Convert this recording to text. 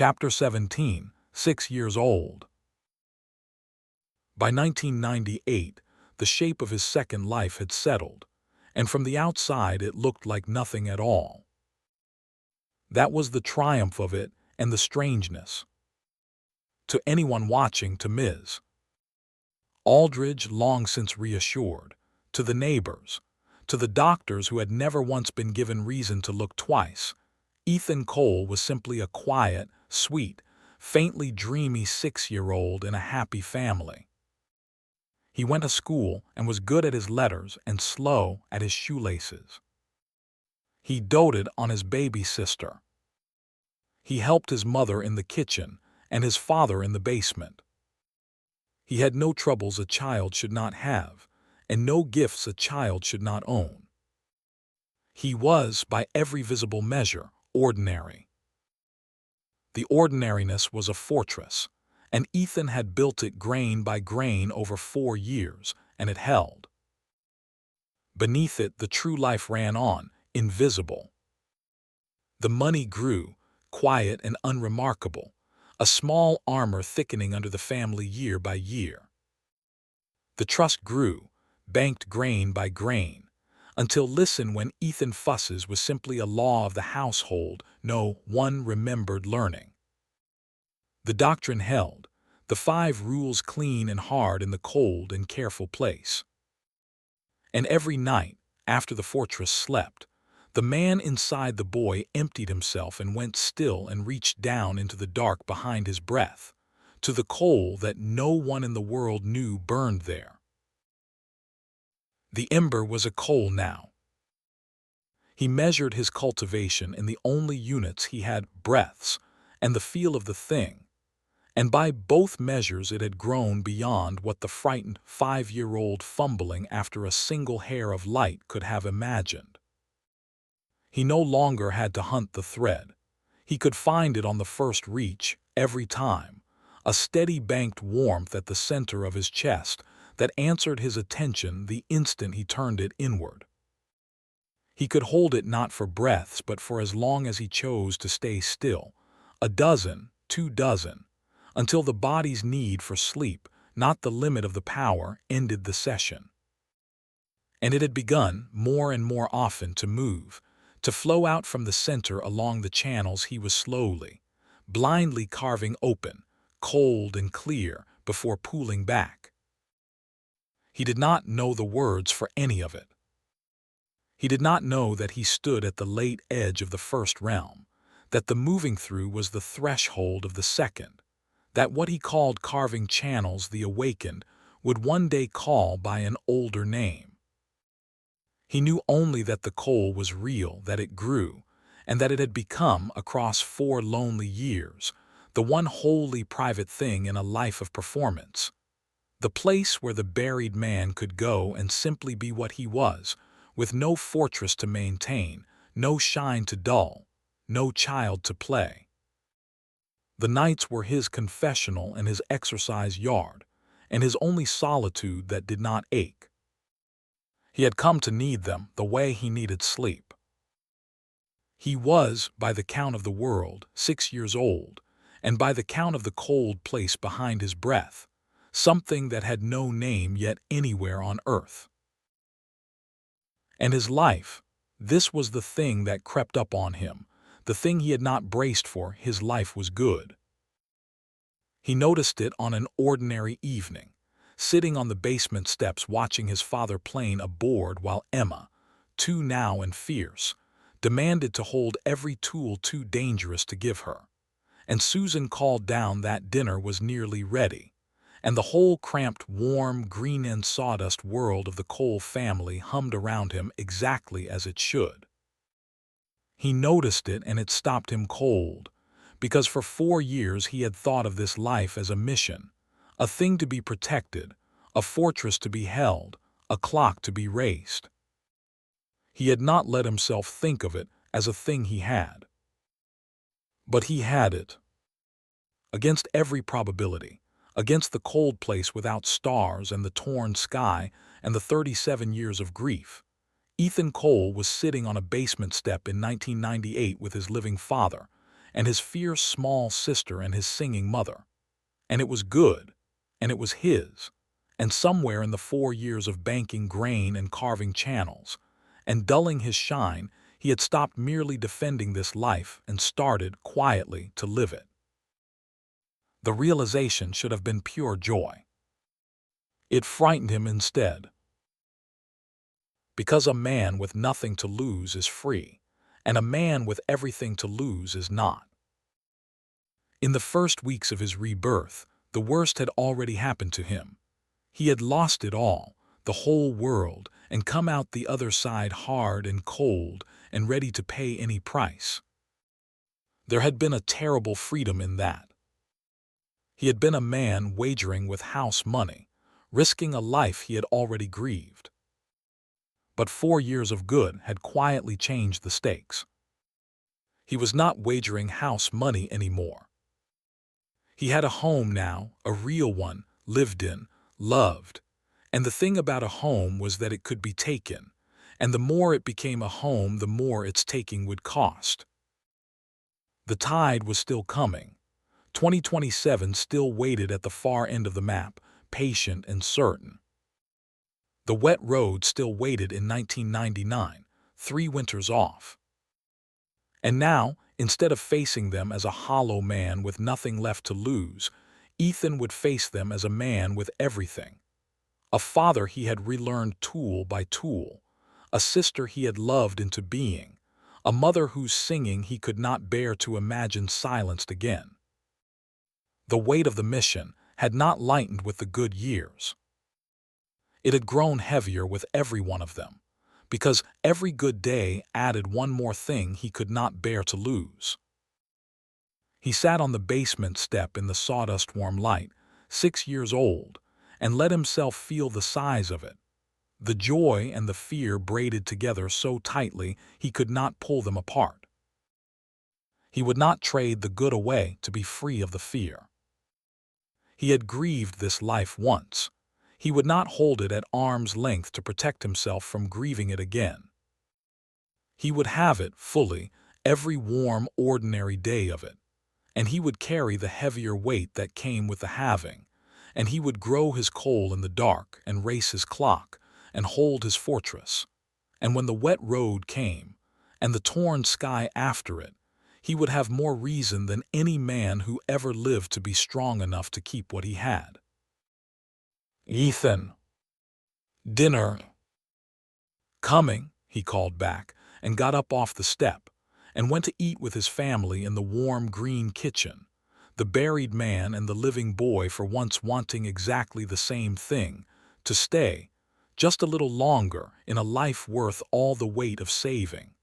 Chapter 17, 6 years old. By 1998, the shape of his second life had settled, and from the outside it looked like nothing at all. That was the triumph of it and the strangeness. To anyone watching, to Ms. Aldridge, long since reassured, to the neighbors, to the doctors who had never once been given reason to look twice, Ethan Cole was simply a quiet, sweet, faintly dreamy 6-year-old in a happy family. He went to school and was good at his letters and slow at his shoelaces. He doted on his baby sister. He helped his mother in the kitchen and his father in the basement. He had no troubles a child should not have, and no gifts a child should not own. He was, by every visible measure, ordinary. The ordinariness was a fortress, and Ethan had built it grain by grain over 4 years, and it held. Beneath it the true life ran on, invisible. The money grew, quiet and unremarkable, a small armor thickening under the family year by year. The trust grew, banked grain by grain, until listen when Ethan fusses was simply a law of the household, no one remembered learning. The doctrine held, the 5 rules clean and hard in the cold and careful place. And every night, after the fortress slept, the man inside the boy emptied himself and went still and reached down into the dark behind his breath, to the coal that no one in the world knew burned there. The ember was a coal now. He measured his cultivation in the only units he had, breaths, and the feel of the thing, and by both measures it had grown beyond what the frightened 5-year-old fumbling after a single hair of light could have imagined. He no longer had to hunt the thread. He could find it on the first reach, every time, a steady banked warmth at the center of his chest that answered his attention the instant he turned it inward. He could hold it not for breaths but for as long as he chose to stay still, 12, 2 dozen, until the body's need for sleep, not the limit of the power, ended the session. And it had begun, more and more often, to move, to flow out from the center along the channels he was slowly, blindly carving open, cold and clear, before pooling back. He did not know the words for any of it. He did not know that he stood at the late edge of the first realm, that the moving through was the threshold of the second, that what he called carving channels the awakened would one day call by an older name. He knew only that the coal was real, that it grew, and that it had become, across 4 lonely years, the one wholly private thing in a life of performance, the place where the buried man could go and simply be what he was, with no fortress to maintain, no shine to dull, no child to play. The nights were his confessional and his exercise yard, and his only solitude that did not ache. He had come to need them the way he needed sleep. He was, by the count of the world, 6 years old, and by the count of the cold place behind his breath, something that had no name yet anywhere on earth. And his life, this was the thing that crept up on him, the thing he had not braced for. His life was good. He noticed it on an ordinary evening, sitting on the basement steps watching his father playing a board while Emma, too now and fierce, demanded to hold every tool too dangerous to give her, and Susan called down that dinner was nearly ready, and the whole cramped, warm, green and sawdust world of the Cole family hummed around him exactly as it should. He noticed it and it stopped him cold, because for 4 years he had thought of this life as a mission, a thing to be protected, a fortress to be held, a clock to be raced. He had not let himself think of it as a thing he had. But he had it. Against every probability, against the cold place without stars and the torn sky and the 37 years of grief, Ethan Cole was sitting on a basement step in 1998 with his living father, and his fierce small sister and his singing mother. And it was good, and it was his, and somewhere in the 4 years of banking grain and carving channels, and dulling his shine, he had stopped merely defending this life and started, quietly, to live it. The realization should have been pure joy. It frightened him instead. Because a man with nothing to lose is free, and a man with everything to lose is not. In the first weeks of his rebirth, the worst had already happened to him. He had lost it all, the whole world, and come out the other side hard and cold and ready to pay any price. There had been a terrible freedom in that. He had been a man wagering with house money, risking a life he had already grieved. But 4 years of good had quietly changed the stakes. He was not wagering house money anymore. He had a home now, a real one, lived in, loved. And the thing about a home was that it could be taken, and the more it became a home, the more its taking would cost. The tide was still coming. 2027 still waited at the far end of the map, patient and certain. The wet road still waited in 1999, 3 winters off. And now, instead of facing them as a hollow man with nothing left to lose, Ethan would face them as a man with everything. A father he had relearned tool by tool, a sister he had loved into being, a mother whose singing he could not bear to imagine silenced again. The weight of the mission had not lightened with the good years. It had grown heavier with every one of them, because every good day added one more thing he could not bear to lose. He sat on the basement step in the sawdust-warm light, 6 years old, and let himself feel the size of it. The joy and the fear braided together so tightly he could not pull them apart. He would not trade the good away to be free of the fear. He had grieved this life once. He would not hold it at arm's length to protect himself from grieving it again. He would have it fully, every warm, ordinary day of it, and he would carry the heavier weight that came with the having, and he would grow his coal in the dark and race his clock and hold his fortress. And when the wet road came, and the torn sky after it, he would have more reason than any man who ever lived to be strong enough to keep what he had. "Ethan, dinner." "Coming," he called back, and got up off the step, and went to eat with his family in the warm green kitchen, the buried man and the living boy for once wanting exactly the same thing, to stay, just a little longer, in a life worth all the weight of saving.